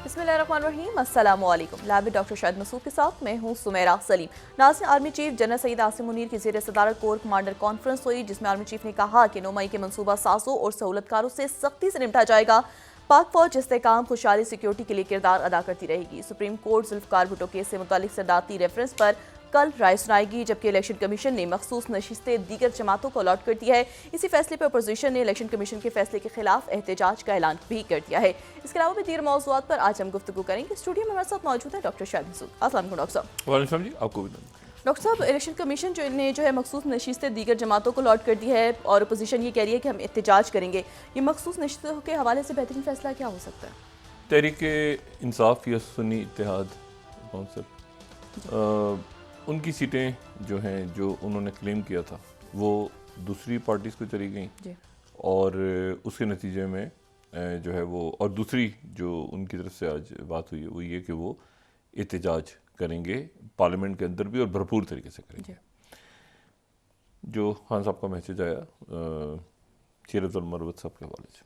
बिस्मिल्लाहिर्रहमानिर्रहीम, अस्सलाम वालेकुम। लैब में डॉक्टर शाहिद मसूद के साथ मैं हूँ सुमेरा सलीम। नाज़रीन, army chief general Saeed Asim Munir की ज़ेर सदारत कोर कमांडर कॉन्फ्रेंस हुई, जिसमें आर्मी चीफ ने कहा कि 9 मई के मनसूबा साजों और सहूलतकारों से सख्ती से निपटा जाएगा। पाक फौज इस्तेहकाम खुशहाली सिक्योरिटी के लिए किरदार अदा करती रहेगी। Supreme court Zulfikar Bhutto case से मुतालिक सदारती रेफरेंस पर कल राय सुनाएगी, जबकि इलेक्शन कमीशन ने मखसूस नशिस्तें दीगर जमातों को अलॉट कर दिया है। इसी फैसले पर अपोजिशन ने इलेक्शन कमीशन के फैसले के खिलाफ एहतजाज का ऐलान भी कर दिया है। इसके अलावा भी दीगर मौज़ूआत पर आज हम गुफ्तगू करेंगे। स्टूडियो में हमारे साथ मौजूद है डॉक्टर शाहिद मसूद। अस्सलाम वालेकुम डॉक्टर साहब। वालेकुम जी, आपको भी डॉक्टर साहब, इलेक्शन कमीशन ने जो है मखसूस नशिस्तें दीगर जमातों को अलॉट कर दी है और अपोजिशन ये कह रही है कि हम एहतजाज करेंगे। ये मखसूस नशिस्तों के हवाले से बेहतरीन फैसला क्या हो सकता है? तहरीक इंसाफ या सुन्नी इत्तेहाद कौंसिल उनकी सीटें जो हैं, जो उन्होंने क्लेम किया था, वो दूसरी पार्टीज़ को चली गई और उसके नतीजे में जो है वो, और दूसरी जो उनकी तरफ से आज बात हुई है वो ये कि वो एहतजाज करेंगे पार्लियामेंट के अंदर भी और भरपूर तरीके से करेंगे। जो खान साहब का मैसेज आया सीरत अल मरवत साहब के हवाले से,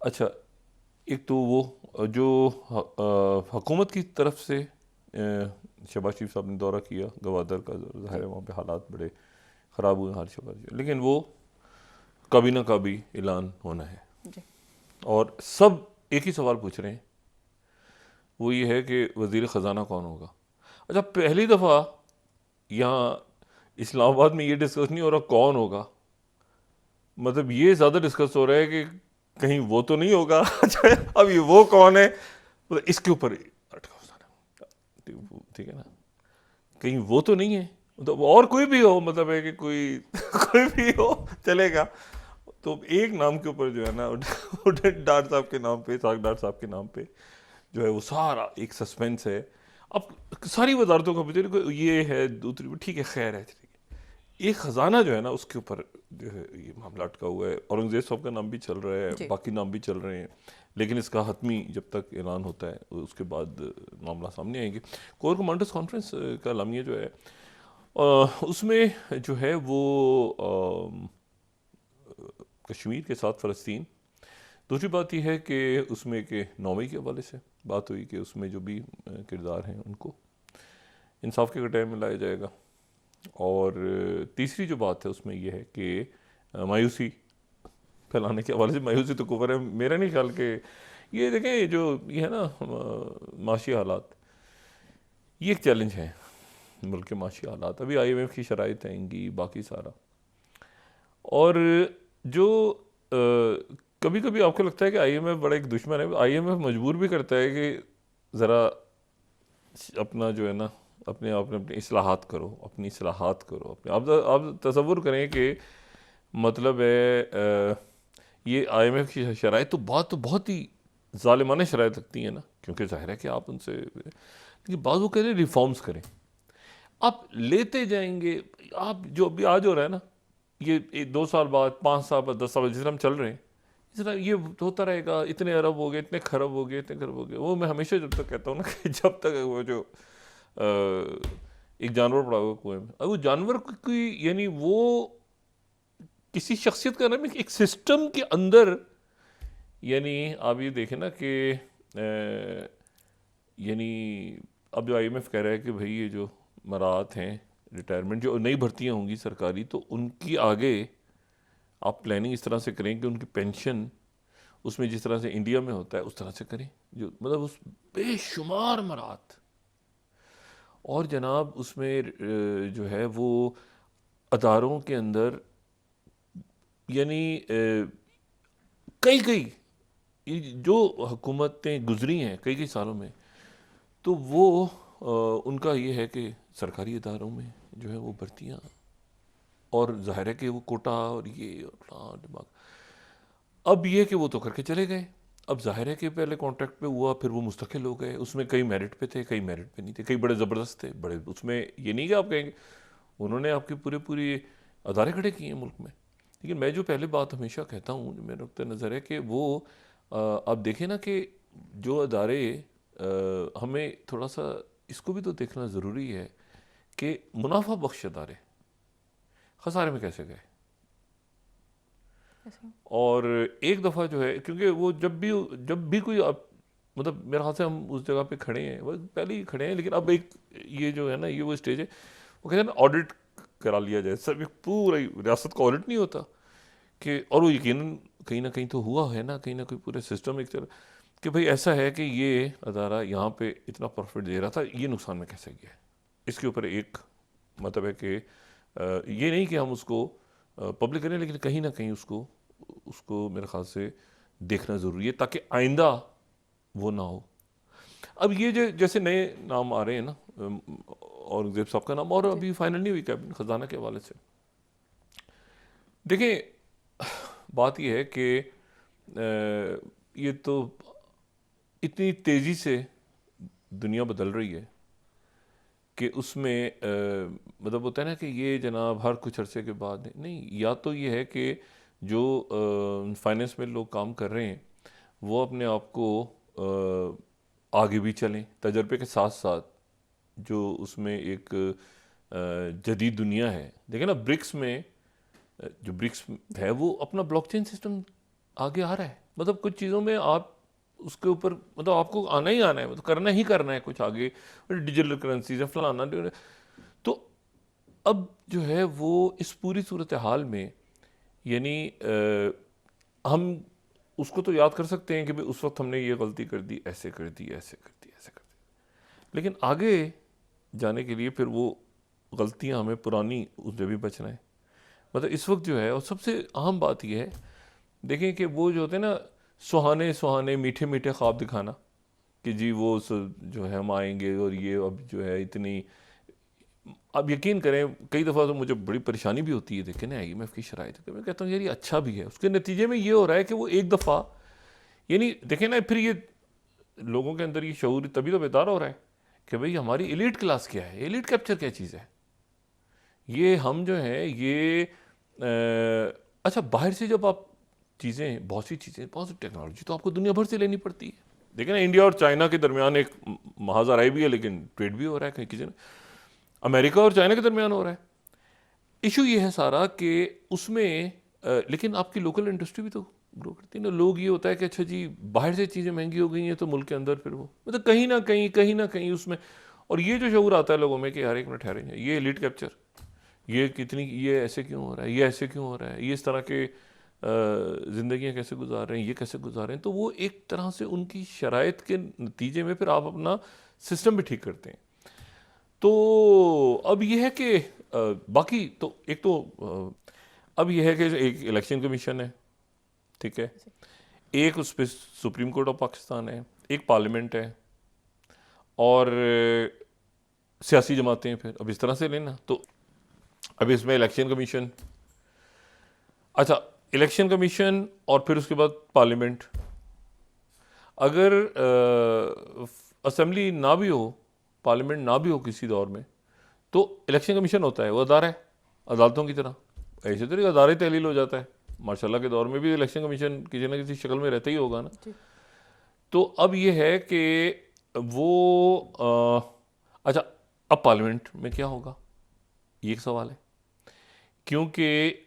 अच्छा, एक तो वो जो हुकूमत की तरफ से शहबाज शरीफ साहब ने दौरा किया गवादर का, ज़ाहिर है वहाँ पे हालात बड़े ख़राब हुए हाल शहबाज, लेकिन वो कभी ना कभी ऐलान होना है और सब एक ही सवाल पूछ रहे हैं, वो ये है कि वज़ीर ख़जाना कौन होगा। अच्छा, पहली दफ़ा यहाँ इस्लामाबाद में ये डिस्कस नहीं हो रहा कौन होगा, मतलब ये ज़्यादा डिस्कस हो रहा है कि कहीं वो तो नहीं होगा। अच्छा, अब ये वो कौन है, मतलब इसके ऊपर अटका, ठीक है ना, कहीं वो तो नहीं है, तो और कोई भी हो, मतलब है कि कोई भी हो चलेगा। तो एक नाम के ऊपर जो है ना, डार साहब के नाम पे, साग डार साहब के नाम पे जो है वो सारा एक सस्पेंस है। अब सारी वजारतों का भी ये है, दूसरी ठीक है, खैर है, एक ख़जाना जो है ना उसके ऊपर जो है ये मामला अटका हुआ है। औरंगज़ेब साहब का नाम भी चल रहा है, बाकी नाम भी चल रहे हैं, लेकिन इसका हतमी जब तक ऐलान होता है उसके बाद मामला सामने आएंगे। कोर कमांडर्स कॉन्फ्रेंस का एलामिया जो है उसमें जो है वो कश्मीर के साथ फ़लस्तीन, दूसरी बात यह है कि उसमें के 9 मई के हवाले से बात हुई कि उसमें जो भी किरदार हैं उनको इंसाफ के कटघरे में लाया जाएगा। और तीसरी जो बात है उसमें यह है कि मायूसी फैलाने के हवाले से, मायूसी तो कुफर है, मेरा नहीं ख्याल कि ये देखें, ये है ना माशी हालात, ये एक चैलेंज है मुल्क के माशी हालात, अभी IMF की शराइत आएंगी, बाकी सारा। और जो कभी कभी आपको लगता है कि IMF बड़ा एक दुश्मन है, IMF मजबूर भी करता है कि ज़रा अपना जो है ना अपने आप में अपनी इस्लाहात करो, अपने आप तसव्वुर करें कि मतलब है ये IMF की शराइत तो बहुत ही ज़ालिमाना शराइत लगती है ना, क्योंकि ज़ाहिर है कि आप उनसे, लेकिन बाद वो कह रहे हैं रिफॉर्म्स करें, आप लेते जाएंगे, आप जो अभी आज हो रहा है ना, ये 2 साल बाद, 5 साल बाद, 10 साल बाद जिस तरह हम चल रहे हैं, इस तरह ये होता रहेगा, इतने अरब हो गए, इतने खरब हो गए, इतने खरब हो गए। वो मैं हमेशा जब तक कहता हूँ ना कि जब तक वो जो एक जानवर पड़ा हुआ कुएं में, अब वो जानवर की यानी वो किसी शख्सियत का नाम एक सिस्टम के अंदर, यानी आप ये देखें ना कि यानी अब जो IMF कह रहा है कि भाई ये जो मराहत हैं, रिटायरमेंट, जो नई भर्तियां होंगी सरकारी, तो उनकी आगे आप प्लानिंग इस तरह से करें कि उनकी पेंशन उसमें जिस तरह से इंडिया में होता है उस तरह से करें, जो मतलब उस बेशुमार मराहत, और जनाब उसमें जो है वो अदारों के अंदर यानी कई जो हुकूमतें गुजरी हैं कई सालों में, तो वो उनका ये है कि सरकारी इदारों में जो है वो भर्तियाँ, और ज़ाहिर है कि वो कोटा और ये और दिमाग, अब ये कि वो तो करके चले गए। अब जाहिर है कि पहले कॉन्ट्रैक्ट पे हुआ, फिर वो मुस्तकिल हो गए, उसमें कई मेरिट पे थे, कई मेरिट पे नहीं थे, कई बड़े ज़बरदस्त थे, बड़े उसमें ये नहीं कि आप कहेंगे उन्होंने आपकी पूरी अदारे खड़े किए हैं मुल्क में। लेकिन मैं जो पहले बात हमेशा कहता हूँ, जो मेरा नुक्ता नज़र है कि वो आप देखें ना कि जो अदारे हमें थोड़ा सा इसको भी तो देखना ज़रूरी है कि मुनाफा बख्श अदारे खसारे में कैसे गए। और एक दफ़ा जो है, क्योंकि वो जब भी कोई आप मतलब मेरे ख्याल से हम उस जगह पे खड़े हैं, वो पहले ही खड़े हैं, लेकिन अब एक ये जो है ना, ये वो स्टेज है, वो कहते हैं ना ऑडिट करा लिया जाए सब, एक पूरा रियासत का ऑडिट नहीं होता कि, और वो यकीनन कहीं ना कहीं तो हुआ है ना, कहीं ना कहीं पूरे सिस्टम एक तरह कि भाई ऐसा है कि ये अदारा यहाँ पे इतना प्रॉफिट दे रहा था, ये नुकसान में कैसे गया है। इसके ऊपर एक मतलब है कि ये नहीं कि हम उसको पब्लिक करें, लेकिन कहीं ना कहीं उसको उसको मेरे ख्याल से देखना ज़रूरी है ताकि आइंदा वो ना हो। अब ये जो जैसे नए नाम आ रहे हैं ना, औरंगजेब साहब का नाम, और अभी फाइनल नहीं हुई कैबिनेट खजाना के हवाले से। देखिए बात ये है कि ये तो इतनी तेज़ी से दुनिया बदल रही है कि उसमें मतलब होता है ना कि ये जनाब हर कुछ अरसे के बाद नहीं, या तो ये है कि जो फाइनेंस में लोग काम कर रहे हैं वो अपने आप को आगे भी चलें तजर्बे के साथ साथ, जो उसमें एक जदीद दुनिया है। देखिए ना ब्रिक्स में, जो ब्रिक्स है वो अपना ब्लॉकचेन सिस्टम आगे आ रहा है, मतलब कुछ चीज़ों में आप उसके ऊपर मतलब आपको आना ही आना है, मतलब करना ही करना है कुछ आगे, डिजिटल करेंसीज है फलाना। तो अब जो है वो इस पूरी सूरत हाल में यानी हम उसको तो याद कर सकते हैं कि भाई उस वक्त हमने ये गलती कर दी, ऐसे कर दी, ऐसे कर दी, ऐसे कर दी, लेकिन आगे जाने के लिए फिर वो गलतियां हमें पुरानी उससे भी बचना है। मतलब इस वक्त जो है, और सबसे अहम बात यह है, देखें कि वो जो होते हैं ना सुहाने सुहाने मीठे मीठे ख्वाब दिखाना कि जी वो जो है हम आएंगे और ये अब जो है इतनी, अब यकीन करें कई दफ़ा तो मुझे बड़ी परेशानी भी होती है देखें ना IMF की शराइत, मैं कहता हूँ यार ये अच्छा भी है, उसके नतीजे में ये हो रहा है कि वो एक दफ़ा यानी देखें ना फिर ये लोगों के अंदर ये शऊर तभी तो बेदार हो रहा है कि भाई हमारी एलीट क्लास क्या है, एलीट कैप्चर क्या चीज़ है। ये हम जो हैं ये अच्छा बाहर से जब आप चीज़ें, बहुत सी चीज़ें, बहुत सी टेक्नोलॉजी तो आपको दुनिया भर से लेनी पड़ती है। देखिए ना इंडिया और चाइना के दरमियान एक महाजराई भी है, लेकिन ट्रेड भी हो रहा है, कहीं किसी ने अमेरिका और चाइना के दरमियान हो रहा है। इशू ये है सारा कि उसमें लेकिन आपकी लोकल इंडस्ट्री भी तो ग्रो करती है ना। लोग ये होता है कि अच्छा जी बाहर से चीज़ें महंगी हो गई हैं तो मुल्क के अंदर फिर वो मतलब कहीं ना कहीं उसमें, और ये जो शऊर आता है लोगों में कि यार एक मिनट ठहरे, ये एलीट कैप्चर, ये कितनी, ये ऐसे क्यों हो रहा है, ये ऐसे क्यों हो रहा है, ये इस तरह के ज़िंदगियाँ कैसे गुजार रहे हैं, ये कैसे गुजार रहे हैं, तो वो एक तरह से उनकी शराइत के नतीजे में फिर आप अपना सिस्टम भी ठीक करते हैं। तो अब यह है कि बाकी तो एक तो अब यह है कि एक इलेक्शन कमीशन है, ठीक है, एक उस पर सुप्रीम कोर्ट ऑफ पाकिस्तान है, एक पार्लियामेंट है, और सियासी जमातें हैं। फिर अब इस तरह से लेना तो अब इसमें इलेक्शन कमीशन, अच्छा इलेक्शन कमीशन और फिर उसके बाद पार्लियामेंट, अगर असेंबली ना भी हो, पार्लियामेंट ना भी हो किसी दौर में, तो इलेक्शन कमीशन होता है, वो अदारा है अदालतों की तरह, ऐसे तो नहीं अदारे तहलील हो जाता है। माशाल्लाह के दौर में भी इलेक्शन कमीशन किसी ना किसी शक्ल में रहता ही होगा ना। तो अब ये है कि वो अच्छा अब पार्लियामेंट में क्या होगा, ये एक सवाल है, क्योंकि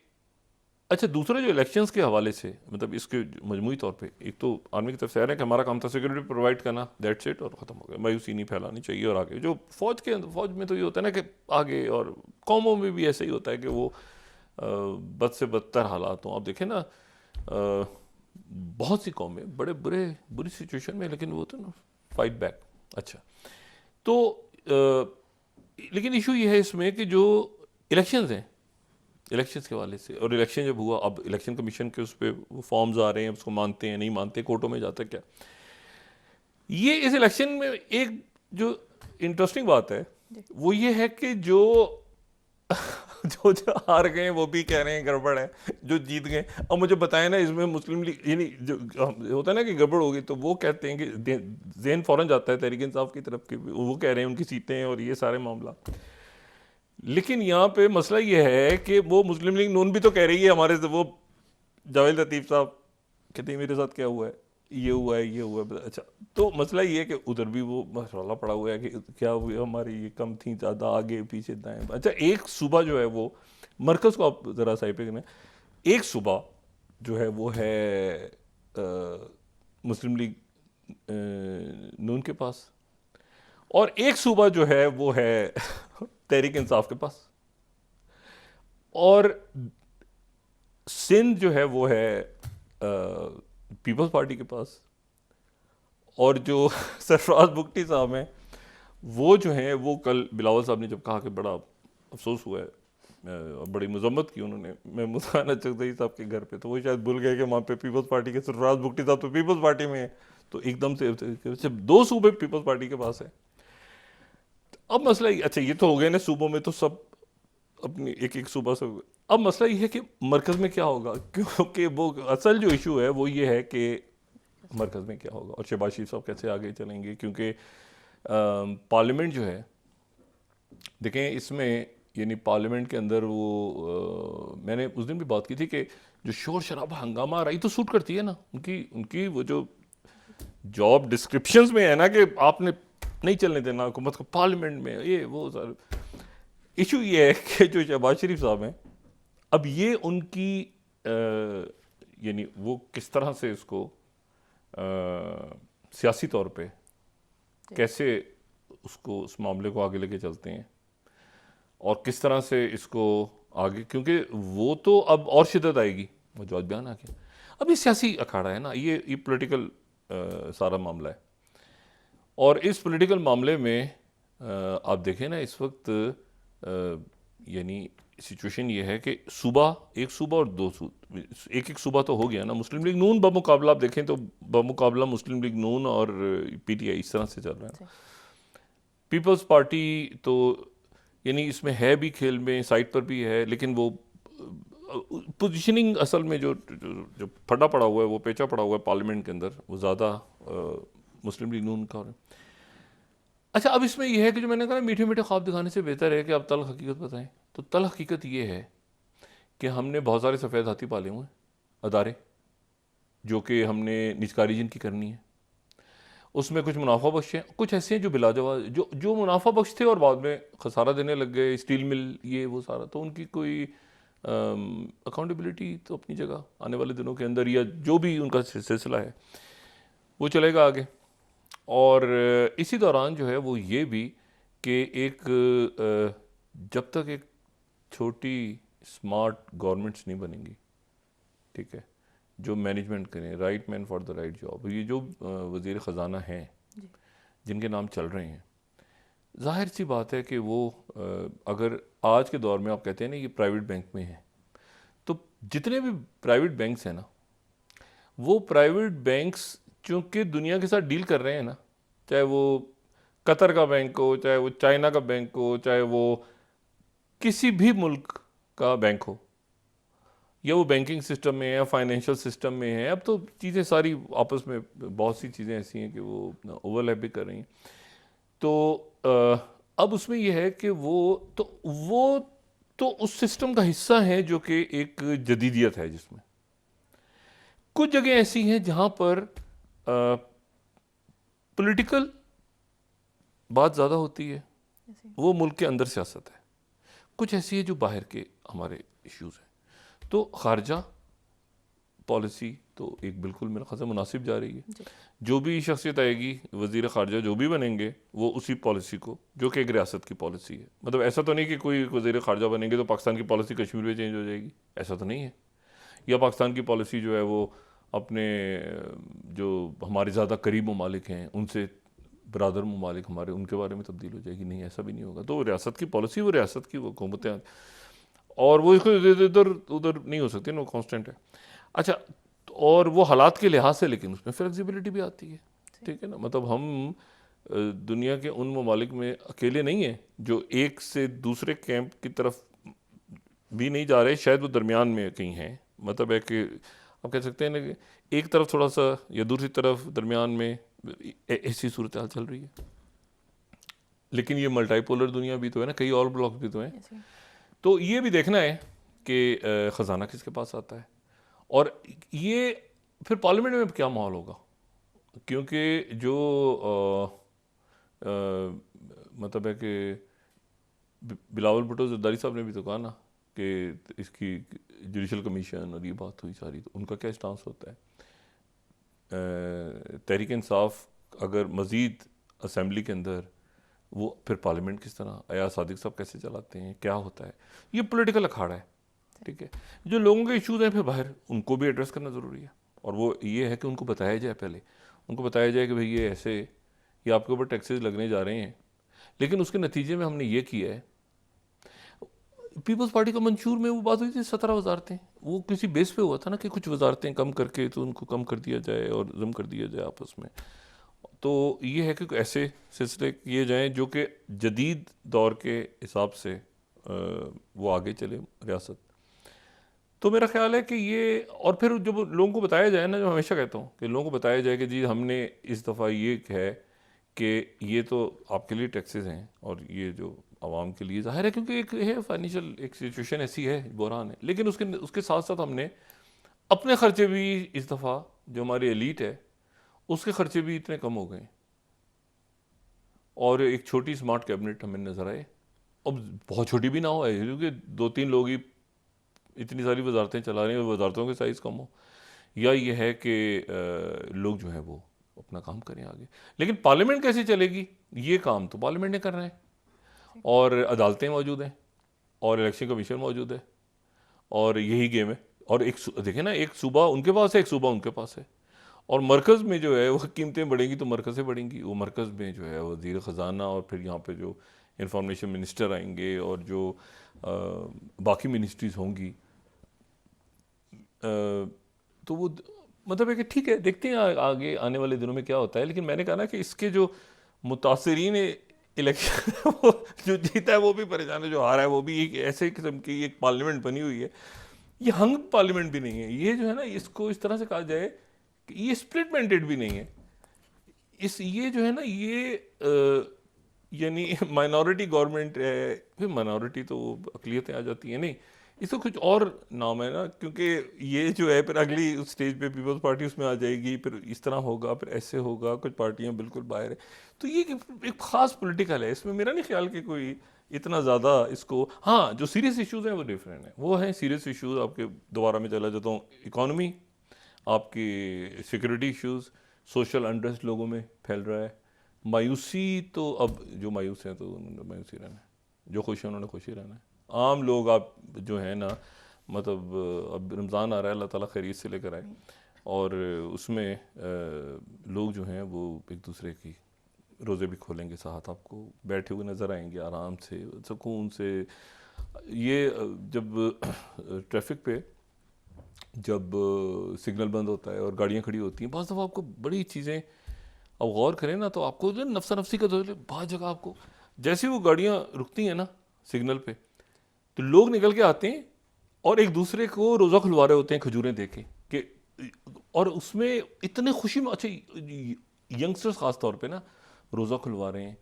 अच्छा दूसरा जो इलेक्शंस के हवाले से मतलब इसके मजमूई तौर पे एक तो आर्मी की तरफ से आ रहा है कि हमारा काम था सिक्योरिटी प्रोवाइड करना, दैट्स इट, और ख़त्म हो गया, मायूसी नहीं फैलानी चाहिए। और आगे जो फौज में तो ये होता है ना कि आगे, और कौमों में भी ऐसा ही होता है कि वो बद से बदतर हालात हों। आप देखें ना बहुत सी कौमें बड़े बुरी सिचुएशन में, लेकिन वो तो ना फाइट बैक। अच्छा तो लेकिन इशू ये है इसमें कि जो इलेक्शंस हैं, इलेक्शंस के हवाले से, और इलेक्शन जब हुआ, अब इलेक्शन कमीशन के उस पर फॉर्म्स आ रहे हैं, उसको मानते हैं नहीं मानते, कोर्टों में जाता है क्या। ये इस इलेक्शन में एक जो इंटरेस्टिंग बात है वो ये है कि जो जो हार गए वो भी कह रहे हैं गड़बड़ है, जो जीत गए अब मुझे बताएं ना इसमें मुस्लिम लीग यानी जो होता है ना कि गड़बड़ होगी, तो वो कहते हैं कि ज़हन फौरन जाता है तहरीक इंसाफ की तरफ, की वो कह रहे हैं उनकी सीटें और ये सारे मामला। लेकिन यहाँ पे मसला ये है कि वो मुस्लिम लीग नून भी तो कह रही है हमारे से, वो जावेद लतीफ़ साहब कहते हैं मेरे साथ क्या हुआ है, ये हुआ है, ये हुआ है। अच्छा तो मसला ये है कि उधर भी वो मसला पड़ा हुआ है कि क्या हुआ, हमारी ये कम थी, ज़्यादा, आगे पीछे दाएं। अच्छा एक सूबा जो है वो मरकज़ को आप ज़रा साइड में, एक सूबा जो है वो है मुस्लिम लीग नून के पास, और एक सूबा जो है वो है तहरीक इंसाफ के पास, और सिंध जो है वो है पीपल्स पार्टी के पास, और जो सरफराज बुगटी साहब हैं वो जो हैं वो कल बिलावल साहब ने जब कहा कि बड़ा अफसोस हुआ है, बड़ी मजम्मत की उन्होंने महमूद खान चकधरी साहब के घर पे, तो वो शायद भूल गए कि वहाँ पे पीपल्स पार्टी के सरफराज बुगटी साहब तो पीपल्स पार्टी में है, तो एकदम से जब 2 सूबे पीपल्स पार्टी के पास है। अब मसला अच्छा ये तो हो गया ना, सूबों में तो सब अपनी एक एक सूबा से, अब मसला ये है कि मरकज़ में क्या होगा, क्योंकि वो असल जो इशू है वो ये है कि मरकज़ में क्या होगा और शहबाज शरीफ साहब कैसे आगे चलेंगे, क्योंकि पार्लियामेंट जो है, देखें इसमें यानी पार्लियामेंट के अंदर वो मैंने उस दिन भी बात की थी कि जो शोर शराबा हंगामा आ रहा है तो सूट करती है ना उनकी उनकी वो जो जॉब डिस्क्रिप्शंस में है ना कि आपने नहीं चलने देना हुकूमत को पार्लियामेंट में, ये वो सारे इशू ये है कि जो शहबाज शरीफ साहब हैं, अब ये उनकी यानी वो किस तरह से इसको सियासी तौर पे कैसे उसको उस मामले को आगे लेके चलते हैं और किस तरह से इसको आगे, क्योंकि वो तो अब और शिद्दत आएगी, वो जो बयान आ गया, अब ये सियासी अखाड़ा है ना, ये पॉलिटिकल सारा मामला है, और इस पॉलिटिकल मामले में आप देखें ना इस वक्त यानी सिचुएशन ये है कि एक सूबा और 2 सूबा, एक सूबा तो हो गया ना, मुस्लिम लीग नून बमुकाबला आप देखें तो बमुकाबला मुस्लिम लीग नून और पीटीआई इस तरह से चल रहा है। पीपल्स पार्टी तो यानी इसमें है भी, खेल में साइड पर भी है, लेकिन वो पोजीशनिंग असल में जो फटा पड़ा हुआ है, वो पेचा पड़ा हुआ है पार्लियामेंट के अंदर, वो ज़्यादा मुस्लिम लीग नून का हो रहा है। अच्छा, अब इसमें यह है कि जो मैंने कहा मीठे मीठे ख्वाब दिखाने से बेहतर है कि आप तल्ख हकीकत बताएं, तो तल्ख हकीकत ये है कि हमने बहुत सारे सफ़ेद हाथी पाले हुए हैं अदारे, जो कि हमने निजकारी जिनकी करनी है, उसमें कुछ मुनाफा बख्श हैं, कुछ ऐसे हैं जो बिलाजवाब जो मुनाफा बख्श थे और बाद में खसारा देने लग गए, स्टील मिल ये वो सारा, तो उनकी कोई अकाउंटेबिलिटी तो अपनी जगह आने वाले दिनों के अंदर, या जो भी उनका सिलसिला है वो चलेगा आगे। और इसी दौरान जो है वो ये भी कि एक जब तक एक छोटी स्मार्ट गवर्नमेंट्स नहीं बनेंगी, ठीक है, जो मैनेजमेंट करें, right man for the right job, ये जो वज़ीर ख़जाना हैं जिनके नाम चल रहे हैं, जाहिर सी बात है कि वो अगर आज के दौर में आप कहते हैं ना ये प्राइवेट बैंक में है, तो जितने भी प्राइवेट बैंक्स हैं ना, वो प्राइवेट बैंक्स चूँकि दुनिया के साथ डील कर रहे हैं ना, चाहे वो कतर का बैंक हो, चाहे वो चाइना का बैंक हो, चाहे वो किसी भी मुल्क का बैंक हो, या वो बैंकिंग सिस्टम में है या फाइनेंशियल सिस्टम में है, अब तो चीज़ें सारी आपस में बहुत सी चीज़ें ऐसी हैं कि वो ओवरलैप भी कर रही हैं, तो अब उसमें यह है कि वो तो उस सिस्टम का हिस्सा है जो कि एक जदीदियत है, जिसमें कुछ जगह ऐसी हैं जहाँ पर पॉलिटिकल बात ज़्यादा होती है, वो मुल्क के अंदर सियासत है, कुछ ऐसी है जो बाहर के हमारे इश्यूज़ हैं, तो खारजा पॉलिसी तो एक बिल्कुल मेरा ख्याल से मुनासिब जा रही है, जो भी शख्सियत आएगी वज़ीर ख़ारजा जो भी बनेंगे वो उसी पॉलिसी को, जो कि एक रियासत की पॉलिसी है, मतलब ऐसा तो नहीं कि कोई वज़ीर ख़ारजा बनेंगे तो पाकिस्तान की पॉलिसी कश्मीर में चेंज हो जाएगी, ऐसा तो नहीं है, या पाकिस्तान की पॉलिसी जो है वो अपने जो हमारे ज़्यादा करीब ममालिक हैं उनसे बरादर ममालिक हमारे, उनके बारे में तब्दील हो जाएगी, नहीं, ऐसा भी नहीं होगा। तो रियासत की पॉलिसी वो रियासत की वो हुकूमतें, और वो इसको इधर उधर नहीं हो सकती ना, कांस्टेंट है। अच्छा, और वो हालात के लिहाज से लेकिन उसमें फ्लेक्सिबिलिटी भी आती है, ठीक है ना, मतलब हम दुनिया के उन ममालिक में अकेले नहीं हैं जो एक से दूसरे कैंप की तरफ भी नहीं जा रहे, शायद वो दरमियान में कहीं हैं, मतलब है कि आप कह सकते हैं ना कि एक तरफ थोड़ा सा या दूसरी तरफ दरमियान में ऐसी सूरत हाल चल रही है, लेकिन ये मल्टीपोलर दुनिया भी तो है ना, कई और ब्लॉक भी तो हैं, तो ये भी देखना है कि ख़जाना किसके पास आता है, और ये फिर पार्लियामेंट में क्या माहौल होगा, क्योंकि जो मतलब है कि बिलावल भुट्टो ज़रदारी साहब ने भी तो कहा ना कि इसकी जुडिशल कमीशन और ये बात हुई सारी, तो उनका क्या स्टांस होता है, तहरीक इंसाफ अगर मज़ीद असम्बली के अंदर वो फिर पार्लियामेंट किस तरह, अयाज सादिक साहब कैसे चलाते हैं, क्या होता है, ये पॉलिटिकल अखाड़ा है। ठीक है, जो लोगों के इश्यूज़ हैं फिर बाहर उनको भी एड्रेस करना ज़रूरी है, और वो ये है कि उनको बताया जाए, पहले उनको बताया जाए कि भाई ये ऐसे, ये आपके ऊपर टैक्सेस लगने जा रहे हैं। लेकिन उसके नतीजे में हमने ये किया है, पीपल्स पार्टी का मंशूर में वो बात हुई थी 17 वजारतें, वो किसी बेस पे हुआ था ना कि कुछ वजारतें कम करके तो उनको कम कर दिया जाए और जम कर दिया जाए आपस में। तो ये है कि ऐसे सिलसिले किए जाएँ जो कि जदीद दौर के हिसाब से वो आगे चले रियासत। तो मेरा ख्याल है कि ये, और फिर जब लोगों को बताया जाए ना, जो हमेशा कहता हूँ कि लोगों को बताया जाए कि जी हमने इस दफ़ा ये है कि ये तो आपके लिए टैक्सेस हैं और ये जो आवाम के लिए ज़ाहिर है, क्योंकि एक है फाइनेंशियल एक सिचुएशन ऐसी है, बहरान है, लेकिन उसके साथ साथ हमने अपने ख़र्चे भी इस दफ़ा, जो हमारी एलीट है उसके ख़र्चे भी इतने कम हो गए और एक छोटी स्मार्ट कैबिनेट हमें नज़र आए। अब बहुत छोटी भी ना हो, क्योंकि 2-3 लोग ही इतनी सारी वजारतें चला रहे हैं, वजारतों के साइज़ कम हो, या ये है कि लोग जो है वो अपना काम करें आगे। लेकिन पार्लियामेंट कैसे चलेगी, ये काम तो पार्लियामेंट ने कर रहे हैं, और अदालतें मौजूद हैं और इलेक्शन कमीशन मौजूद है, और यही गेम है। और एक देखें ना, एक सूबा उनके पास है, एक सूबा उनके पास है, और मरकज़ में जो है वो कीमतें बढ़ेंगी तो मरकज़ से बढ़ेंगी। वो मरकज़ में जो है वज़ीर ख़जाना और फिर यहाँ पे जो इंफॉर्मेशन मिनिस्टर आएंगे और जो बाकी मिनिस्ट्रीज़ होंगी, तो वो मतलब है कि ठीक है, देखते हैं आगे आने वाले दिनों में क्या होता है। लेकिन मैंने कहा ना कि इसके जो मुतासरीन इलेक्शन वो जो जीता है वो भी परेशान है, जो हारा है वो भी एक ऐसे किस्म की एक पार्लियामेंट बनी हुई है। ये हंग पार्लियामेंट भी नहीं है, ये जो है ना, इसको इस तरह से कहा जाए कि ये स्प्लिट मैंडेट भी नहीं है। ये जो है ना, ये यानी माइनॉरिटी गवर्नमेंट है, फिर माइनॉरिटी तो अकलियतें आ जाती हैं, नहीं, इसका कुछ और नाम है ना, क्योंकि ये जो है फिर अगली स्टेज पे पीपल्स पार्टी उसमें आ जाएगी, फिर इस तरह होगा, फिर ऐसे होगा, कुछ पार्टियां बिल्कुल बाहर है। तो ये एक ख़ास पॉलिटिकल है, इसमें मेरा नहीं ख्याल कि कोई इतना ज़्यादा इसको, हाँ जो सीरियस इश्यूज़ हैं वो डिफरेंट हैं, वो हैं सीरियस इश्यूज़। आपके दोबारा में चला जाता हूँ, इकॉनमी, आपकी सिक्योरिटी इश्यूज़, सोशल अनरेस्ट लोगों में फैल रहा है, मायूसी, तो अब जो मायूस हैं तो उन्होंने मायूसी रहना है, जो खुश हैं उन्होंने खुशी रहना है। आम लोग आप जो है ना, मतलब अब रमज़ान आ रहा है, अल्लाह ताला खैरियत से लेकर आए, और उसमें लोग जो हैं वो एक दूसरे की रोज़े भी खोलेंगे, साथ आपको बैठे हुए नज़र आएंगे आराम से, सुकून से। ये जब ट्रैफिक पे जब सिग्नल बंद होता है और गाड़ियाँ खड़ी होती हैं, बहुत दफ़ा आपको बड़ी चीज़ें, अब गौर करें ना तो आपको जो नफ्सा नफ्सी का तो बहुत जगह आपको, जैसे वो गाड़ियाँ रुकती हैं ना सिग्नल पे, तो लोग निकल के आते हैं और एक दूसरे को रोज़ा खुलवा रहे होते हैं खजूरें दे के कि, और उसमें इतने खुशी में, अच्छा यंगस्टर्स ख़ास तौर पे ना रोज़ा खुलवा रहे हैं,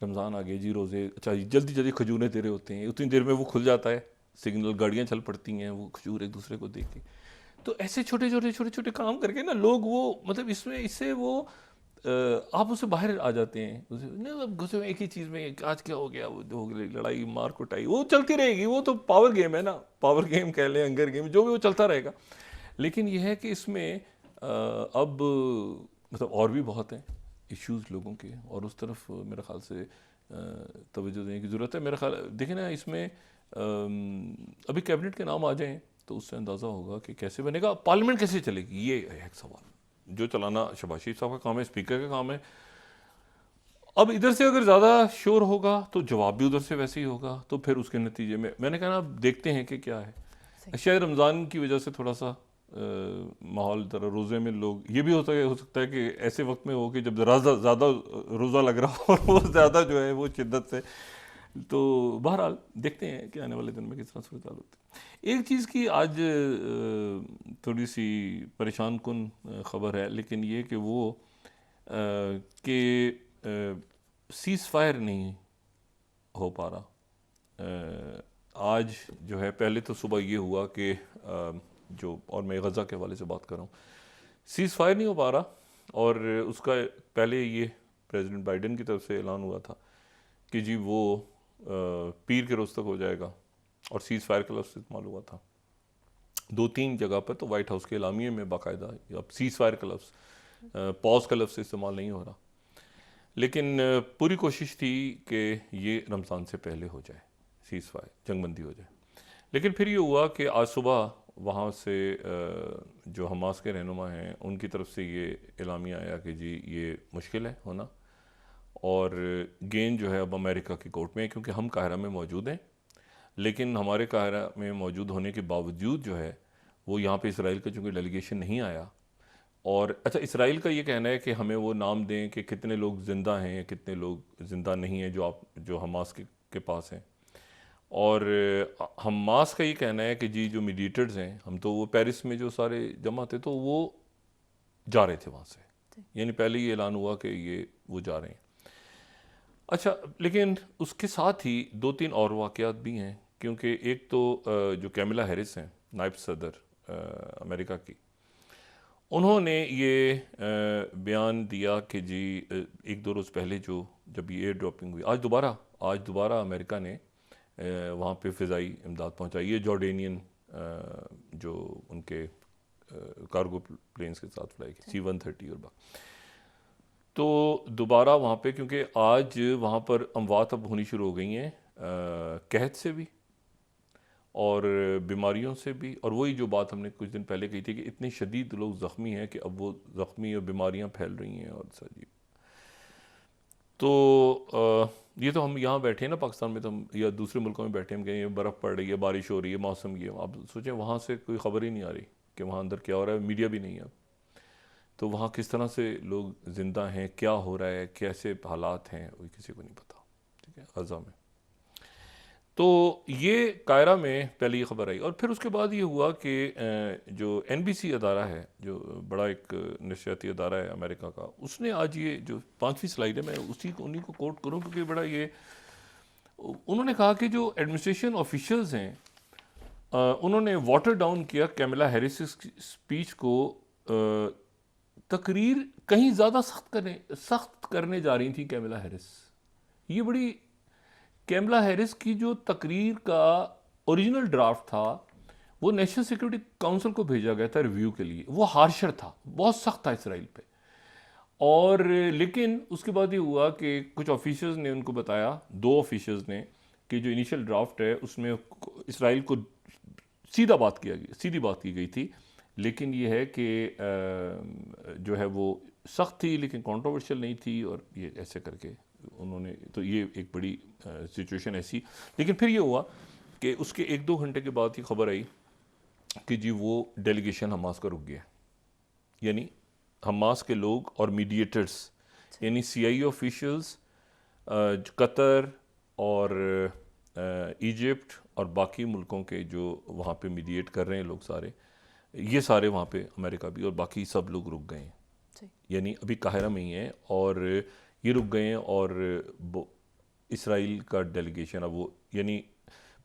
रमज़ान आ गए जी, रोज़े, अच्छा जल्दी जल्दी खजूरें दे रहे होते हैं, उतनी देर में वो खुल जाता है सिग्नल, गाड़ियाँ चल पड़ती हैं, वो खजूर एक दूसरे को दे के। तो ऐसे छोटे छोटे छोटे छोटे काम करके ना लोग वो, मतलब इसमें इससे वो आप उससे बाहर आ जाते हैं, नहीं घुसे हुए एक ही चीज़ में, आज क्या हो गया, वो हो गई लड़ाई मार कुटाई, वो चलती रहेगी, वो तो पावर गेम है ना, पावर गेम कह लें, हंगर गेम, जो भी वो चलता रहेगा। लेकिन यह है कि इसमें अब मतलब और भी बहुत हैं इश्यूज़ लोगों के, और उस तरफ मेरे ख़्याल से तवज्जो देने की ज़रूरत है। मेरा ख्याल देखें ना, इसमें अभी कैबिनेट के नाम आ जाएं तो उससे अंदाज़ा होगा कि कैसे बनेगा, पार्लियामेंट कैसे चलेगी, ये है एक सवाल। जो चलाना शहबाज शरीफ साहब का काम है, स्पीकर का काम है। अब इधर से अगर ज़्यादा शोर होगा तो जवाब भी उधर से वैसे ही होगा, तो फिर उसके नतीजे में मैंने कहा ना, अब देखते हैं कि क्या है। शायद रमज़ान की वजह से थोड़ा सा माहौल ज़रा रोज़े में लोग, ये भी हो सकता है कि ऐसे वक्त में हो कि जब ज़्यादा रोज़ा लग रहा हो और वो ज़्यादा जो है वो शिद्दत से, तो बहरहाल देखते हैं कि आने वाले दिन में किस तरह सूरत होती है। एक चीज़ की आज थोड़ी सी परेशान कुन ख़बर है, लेकिन ये कि वो कि सीज़ फायर नहीं हो पा रहा। आज जो है, पहले तो सुबह ये हुआ कि जो, और मैं गज़ा के हवाले से बात कर रहा हूँ, सीज़ फायर नहीं हो पा रहा, और उसका पहले ये प्रेसिडेंट बाइडन की तरफ से ऐलान हुआ था कि जी वो पीर के रोज़ तक हो जाएगा, और सीज़ फायर का लफ्ज़ इस्तेमाल हुआ था 2-3 जगह पर, तो वाइट हाउस के एलामिये में बाकायदा अब सीज़ फायर का लफ्ज़, पॉज का लफ्ज़ इस्तेमाल नहीं हो रहा। लेकिन पूरी कोशिश थी कि ये रमज़ान से पहले हो जाए, सीज़ फायर, जंगबंदी हो जाए। लेकिन फिर ये हुआ कि आज सुबह वहाँ से जो हमास के रहनुमा हैं उनकी तरफ से ये एलामिया आया कि जी ये मुश्किल है होना, और गेंद जो है अब अमेरिका की कोर्ट में है, क्योंकि हम काहिरा में मौजूद हैं। लेकिन हमारे काहिरा में मौजूद होने के बावजूद जो है वो यहाँ पे इसराइल का चूँकि डेलीगेशन नहीं आया। और अच्छा, इसराइल का ये कहना है कि हमें वो नाम दें कि कितने लोग ज़िंदा हैं, कितने लोग ज़िंदा नहीं हैं जो हमास के पास हैं। और हमास का ये कहना है कि जी जो मीडिएटर्स हैं, हम तो वो पेरिस में जो सारे जमा थे तो वो जा रहे थे वहाँ से, यानी पहले ही ऐलान हुआ कि ये वो जा रहे हैं। अच्छा, लेकिन उसके साथ ही दो तीन और वाक़यात भी हैं, क्योंकि एक तो जो कैमिला हैरिस हैं, नायब सदर अमेरिका की, उन्होंने ये बयान दिया कि जी एक दो रोज़ पहले जब ये एयर ड्रॉपिंग हुई, आज दोबारा अमेरिका ने वहाँ पे फ़िज़ाई इमदाद पहुँचाई। ये जॉर्डेनियन जो उनके कार्गो प्लेन्स के साथ फ्लाई की C-130 और बाकी, तो दोबारा वहाँ पे, क्योंकि आज वहाँ पर अमवात अब होनी शुरू हो गई हैं कहत से भी और बीमारियों से भी। और वही जो बात हमने कुछ दिन पहले कही थी कि इतने शदीद लोग ज़ख्मी हैं कि अब वो ज़ख्मी और बीमारियां फैल रही हैं। और सर जी, तो ये तो हम यहाँ बैठे हैं ना पाकिस्तान में, तो हम या दूसरे मुल्कों में बैठे, हम कहीं बर्फ़ पड़ रही है, बारिश हो रही है, मौसम ये, आप सोचें वहाँ से कोई ख़बर ही नहीं आ रही कि वहाँ अंदर क्या हो रहा है, मीडिया भी नहीं है। तो वहाँ किस तरह से लोग ज़िंदा हैं, क्या हो रहा है, कैसे हालात हैं, वो किसी को नहीं पता। ठीक है, गज़ा में। तो ये कायरा में पहले ये ख़बर आई, और फिर उसके बाद ये हुआ कि जो NBC अदारा है, जो बड़ा एक नशरियाती अदारा है अमेरिका का, उसने आज ये जो 5वीं स्लाइड है, मैं उन्हीं को कोट करूँ क्योंकि बड़ा ये, उन्होंने कहा कि जो एडमिनिस्ट्रेशन ऑफिशियल्स हैं उन्होंने वाटर डाउन किया कैमिला हैरिस स्पीच को, तकरीर कहीं ज़्यादा सख्त करने जा रही थी कैमिला हैरिस। ये बड़ी, कैमिला हैरिस की जो तकरीर का ओरिजिनल ड्राफ्ट था वो नेशनल सिक्योरिटी काउंसिल को भेजा गया था रिव्यू के लिए, वो हार्शर था, बहुत सख्त था इसराइल पे। और लेकिन उसके बाद ये हुआ कि कुछ ऑफिसर्स ने उनको बताया, दो ऑफिसर्स ने, कि जो इनिशियल ड्राफ्ट है उसमें इसराइल को सीधी बात की गई थी, लेकिन ये है कि जो है वो सख्त थी लेकिन कंट्रोवर्शियल नहीं थी, और ये ऐसे करके उन्होंने, तो ये एक बड़ी सिचुएशन ऐसी। लेकिन फिर ये हुआ कि उसके 1-2 घंटे के बाद ही खबर आई कि जी वो डेलीगेशन हमास का रुक गया, यानी हमास के लोग और मीडिएटर्स, यानी CIA ऑफिशियल्स, कतर और इजिप्ट और बाकी मुल्कों के जो वहाँ पे मीडिएट कर रहे हैं लोग सारे, ये सारे वहाँ पे, अमेरिका भी और बाकी सब लोग रुक गए हैं, यानी अभी काहिरा में ही हैं और ये रुक गए हैं। और इसराइल का डेलीगेशन अब वो, यानी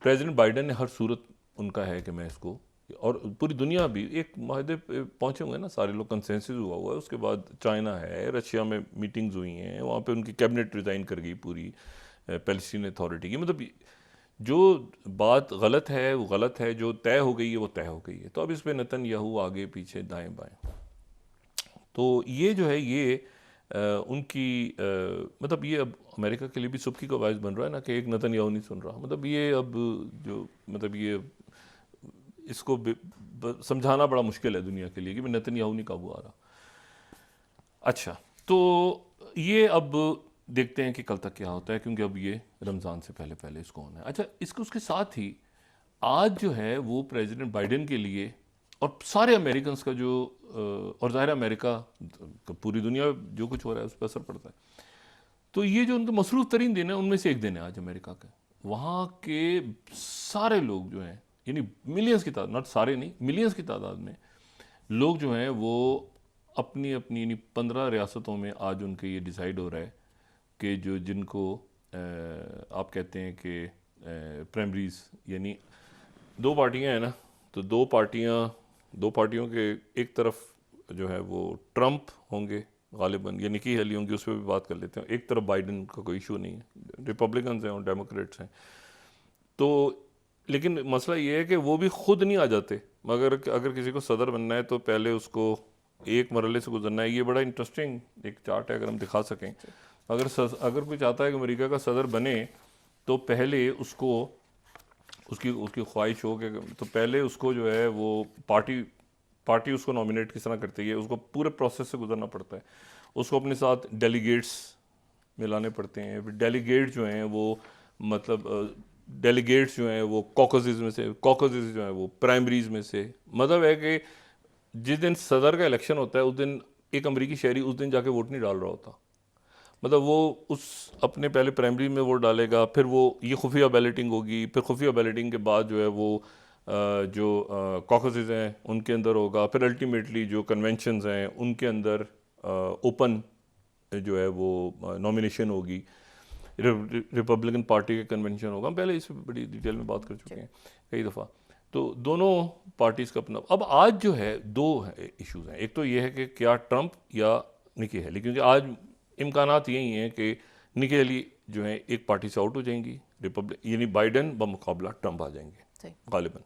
प्रेसिडेंट बाइडन ने हर सूरत उनका है कि मैं इसको, और पूरी दुनिया भी एक माहदे पे पहुँचे हुए हैं ना, सारे लोग, कंसेंसस हुआ है। उसके बाद चाइना है, रशिया में मीटिंग्स हुई हैं, वहाँ पे उनकी कैबिनेट रिज़ाइन कर गई पूरी पैलेस्टीन अथॉरिटी की। मतलब जो बात गलत है वो गलत है, जो तय हो गई है वो तय हो गई है। तो अब इस पर नेतन्याहू आगे पीछे दाएँ बाएँ, तो ये जो है ये उनकी मतलब ये अब अमेरिका के लिए भी सुबकी का बायस बन रहा है ना कि एक नेतन्याहू नहीं सुन रहा। मतलब ये अब जो, मतलब ये इसको समझाना बड़ा मुश्किल है दुनिया के लिए कि नेतन्याहू नहीं काबू आ रहा। अच्छा, तो ये अब देखते हैं कि कल तक क्या होता है, क्योंकि अब ये रमज़ान से पहले पहले इसको होना है। अच्छा, उसके साथ ही आज जो है वो प्रेसिडेंट बाइडन के लिए और सारे अमेरिकन का जो, और ज़ाहिर अमेरिका, पूरी दुनिया जो कुछ हो रहा है उस पर असर पड़ता है, तो ये जो उनका मसरूफ़ तरीन दिन है उनमें से एक दिन है आज अमेरिका का। वहाँ के सारे लोग जो हैं, यानी मिलियंस की तादाद, नॉट सारे नहीं, मिलियंस की तादाद में लोग जो हैं वो अपनी अपनी, यानी 15 रियासतों में आज उनके ये डिसाइड हो रहा है कि जो जिनको आप कहते हैं कि प्राइमरीज, यानी दो पार्टियां हैं ना, तो दो पार्टियों के एक तरफ जो है वो ट्रंप होंगे गालिबन, यानी कि हेली होंगी, उस पर भी बात कर लेते हैं। एक तरफ बाइडन का कोई इशू नहीं है, रिपब्लिकन्स हैं और डेमोक्रेट्स हैं। तो लेकिन मसला ये है कि वो भी खुद नहीं आ जाते, मगर अगर किसी को सदर बनना है तो पहले उसको एक मरहले से गुजरना है। ये बड़ा इंटरेस्टिंग एक चार्ट है, अगर हम दिखा सकें अगर कोई चाहता है कि अमेरिका का सदर बने तो पहले उसको उसकी ख्वाहिश हो कि तो पहले उसको जो है वो पार्टी उसको नॉमिनेट किस तरह करती है, उसको पूरे प्रोसेस से गुजरना पड़ता है। उसको अपने साथ डेलीगेट्स मिलाने पड़ते हैं। फिर डेलीगेट जो हैं वो मतलब डेलीगेट्स जो हैं वो कॉकसेस में से, कॉकसेस जो हैं वो प्राइमरीज में से। मतलब है कि जिस दिन सदर का इलेक्शन होता है उस दिन एक अमरीकी शहरी उस दिन जाके वोट नहीं डाल रहा होता। मतलब वो उस अपने पहले प्राइमरी में वोट डालेगा, फिर वो ये खुफिया बैलेटिंग होगी, फिर खुफिया बैलेटिंग के बाद जो है वो जो कॉकसेस हैं उनके अंदर होगा, फिर अल्टीमेटली जो कन्वेंशंस हैं उनके अंदर ओपन जो है वो नॉमिनेशन होगी, रिपब्लिकन पार्टी का कन्वेंशन होगा। हम पहले इस पर बड़ी डिटेल में बात कर चुके हैं कई दफ़ा। तो दोनों पार्टीज़ का अपना, अब आज जो है दो इश्यूज़ हैं। एक तो ये है कि क्या ट्रंप या निकी हेली, क्योंकि आज इम्कानात यही हैं कि निकी हेली जो है एक पार्टी से आउट हो जाएंगी, यानी बाइडन बमुकाबला ट्रंप आ जाएंगे गालिबन,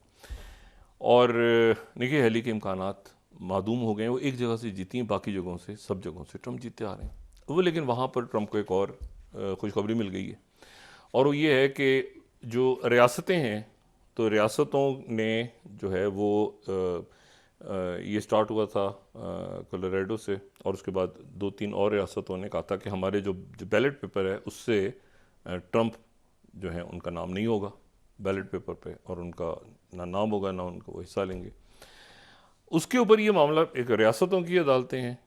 और निकी हेली के इम्कानात मादूम हो गए हैं। वो एक जगह से जीती हैं, बाकी जगहों से सब जगहों से ट्रंप जीतते आ रहे हैं वो। लेकिन वहाँ पर ट्रंप को एक और खुशखबरी मिल गई है, और वो ये है कि जो रियासतें हैं, तो रियासतों ने जो है वो ये स्टार्ट हुआ था कोलोराडो से, और उसके बाद 2-3 और रियासतों ने कहा था कि हमारे जो बैलेट पेपर है उससे ट्रंप जो है उनका नाम नहीं होगा बैलेट पेपर पे, और उनका ना नाम होगा ना उनको वो हिस्सा लेंगे। उसके ऊपर ये मामला एक रियासतों की अदालतें हैं,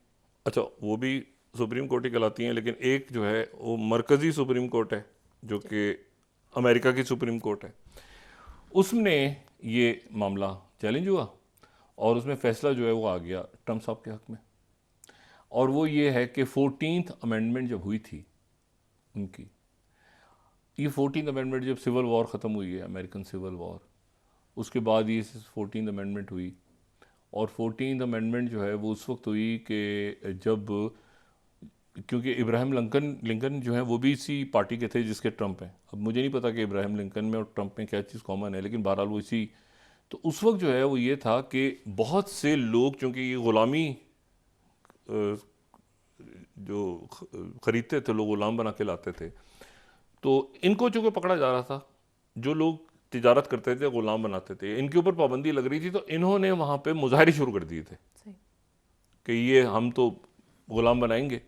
अच्छा वो भी सुप्रीम कोर्ट ही कहलाती हैं, लेकिन एक जो है वो मरकज़ी सुप्रीम कोर्ट है जो कि अमेरिका की सुप्रीम कोर्ट है। उसने ये मामला चैलेंज हुआ और उसमें फ़ैसला जो है वो आ गया ट्रंप साहब के हक़ में, और वो ये है कि 14th अमेंडमेंट जब हुई थी उनकी, ये 14th अमेंडमेंट जब सिविल वॉर ख़त्म हुई है, अमेरिकन सिविल वॉर, उसके बाद ये 14th अमेंडमेंट हुई। और 14th अमेंडमेंट जो है वो उस वक्त हुई कि जब, क्योंकि इब्राहिम लिंकन जो है वो भी इसी पार्टी के थे जिसके ट्रंप हैं। अब मुझे नहीं पता कि इब्राहिम लिंकन में और ट्रंप में क्या चीज़ कॉमन है, लेकिन बहरहाल वो इसी, तो उस वक्त जो है वो ये था कि बहुत से लोग, चूँकि ये ग़ुलामी जो ख़रीदते थे, लोग ग़ुलाम बना के लाते थे, तो इनको चूँकि पकड़ा जा रहा था, जो लोग तिजारत करते थे, ग़ुलाम बनाते थे, इनके ऊपर पाबंदी लग रही थी, तो इन्होंने वहाँ पे मुजाहरे शुरू कर दिए थे कि ये हम तो ग़ुलाम बनाएंगे।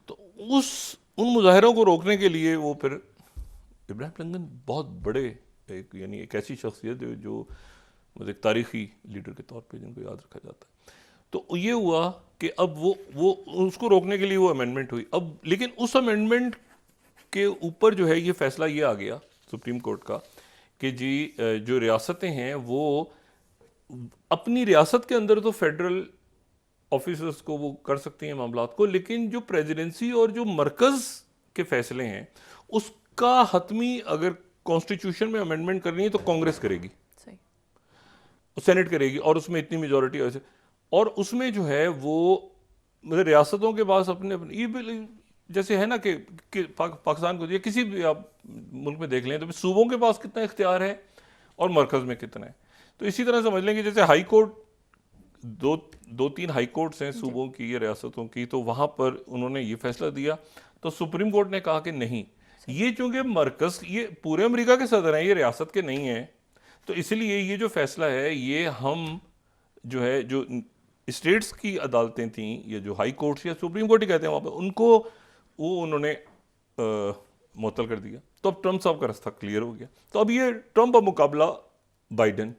तो उन मुजाहरों को रोकने के लिए वो फिर इब्राहिम लिंकन बहुत बड़े एक, यानी एक ऐसी शख्सियत है जो मतलब एक तारीख़ी लीडर के तौर पे जिनको याद रखा जाता है। तो ये हुआ कि अब वो उसको रोकने के लिए वो अमेंडमेंट हुई। अब लेकिन उस अमेंडमेंट के ऊपर जो है ये फ़ैसला ये आ गया सुप्रीम कोर्ट का कि जी जो रियासतें हैं वो अपनी रियासत के अंदर तो फेडरल ऑफिसर्स को वो कर सकती हैं मामलात को, लेकिन जो प्रेसिडेंसी और जो मरकज़ के फ़ैसले हैं उसका हतमी अगर कॉन्स्टिट्यूशन में अमेंडमेंट करनी है तो कांग्रेस करेगी, सेनेट करेगी, और उसमें इतनी मेजॉरिटी है, और उसमें जो है वो मतलब रियासतों के पास अपने ये जैसे है ना कि पाकिस्तान को, या किसी भी आप मुल्क में देख लें तो सूबों के पास कितना इख्तियार है और मरकज़ में कितना है। तो इसी तरह समझ लें कि जैसे हाई कोर्ट, दो तीन हाई कोर्ट्स हैं सूबों की या रियासतों की, तो वहाँ पर उन्होंने ये फैसला दिया, तो सुप्रीम कोर्ट ने कहा कि नहीं, ये चूँकि मरकज़ ये पूरे अमेरिका के सदर हैं, ये रियासत के नहीं हैं, तो इसलिए ये जो फैसला है ये हम जो है जो स्टेट्स की अदालतें थीं या जो हाई कोर्ट्स या सुप्रीम कोर्ट ही कहते हैं वहाँ पर, उनको वो उन्होंने मुअत्तल कर दिया। तो अब ट्रंप साहब का रास्ता क्लियर हो गया। तो अब ये ट्रंप का मुकाबला बाइडन,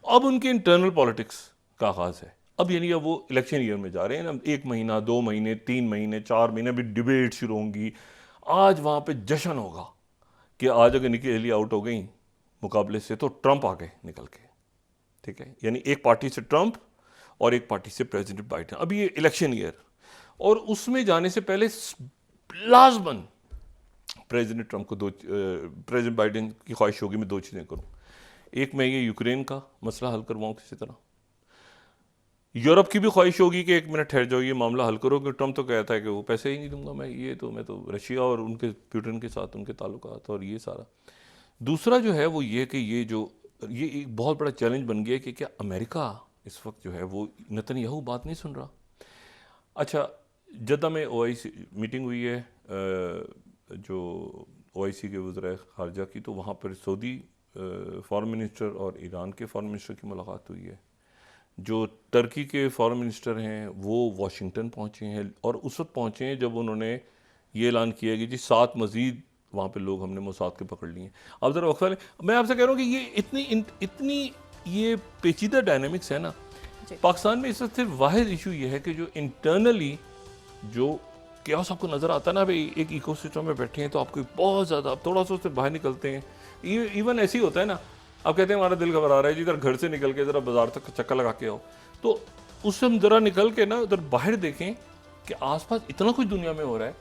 अब उनके इंटरनल पॉलिटिक्स का आगाज़ है। अब यानी अब वो इलेक्शन ईयर में जा रहे हैं ना, 1 महीना 2 महीने 3 महीने 4 महीने भी डिबेट शुरू होंगी। आज वहाँ पे जश्न होगा कि आज अगर निकी हेली आउट हो गई मुकाबले से तो ट्रंप आ गए निकल के, ठीक है, यानी एक पार्टी से ट्रंप और एक पार्टी से प्रेसिडेंट बाइडन। अब ये इलेक्शन ईयर, और उसमें जाने से पहले लाजमन प्रेसिडेंट ट्रंप को प्रेसिडेंट बाइडन की ख्वाहिश होगी मैं 2 चीज़ें करूँ। एक, मैं ये यूक्रेन का मसला हल करवाऊँ किसी तरह। यूरोप की भी ख्वाहिश होगी कि 1 मिनट ठहर जाओ, ये मामला हल करो, कि ट्रंप तो कहता है कि वो पैसे ही नहीं दूंगा मैं तो रशिया और उनके पुतिन के साथ उनके ताल्लुकात और ये सारा। दूसरा जो है वो ये कि ये एक बहुत बड़ा चैलेंज बन गया कि क्या अमेरिका इस वक्त जो है वो नेतन्याहू बात नहीं सुन रहा। अच्छा, जद्दा में OIC मीटिंग हुई है जो OIC के वज़ीर ख़ारजा की, तो वहाँ पर सऊदी फॉरेन मिनिस्टर और ईरान के फॉरेन मिनिस्टर की मुलाकात हुई है। जो तुर्की के फॉरेन मिनिस्टर हैं वो वाशिंगटन पहुँचे हैं, और उस वक्त पहुँचे हैं जब उन्होंने ये ऐलान किया कि जी 7 मज़ीद वहाँ पे लोग हमने मोसाद के पकड़ लिए हैं। अब ज़रा वक्त, मैं आपसे कह रहा हूँ कि ये इतनी ये पेचीदा डायनामिक्स है ना पाकिस्तान में। इस वक्त सिर्फ वाहिद इशू ये है कि जो इंटरनली जो क्या आपको नज़र आता है ना, भाई एक इकोसिस्टम में बैठे हैं तो आपको बहुत ज़्यादा, आप थोड़ा सा उससे बाहर निकलते हैं, इवन ऐसे ही होता है ना, आप कहते हैं हमारा दिल घबरा रहा है जी, इधर घर से निकल के ज़रा बाजार तक चक्कर लगा के आओ, तो उससे हम ज़रा निकल के ना उधर बाहर देखें कि आसपास इतना कुछ दुनिया में हो रहा है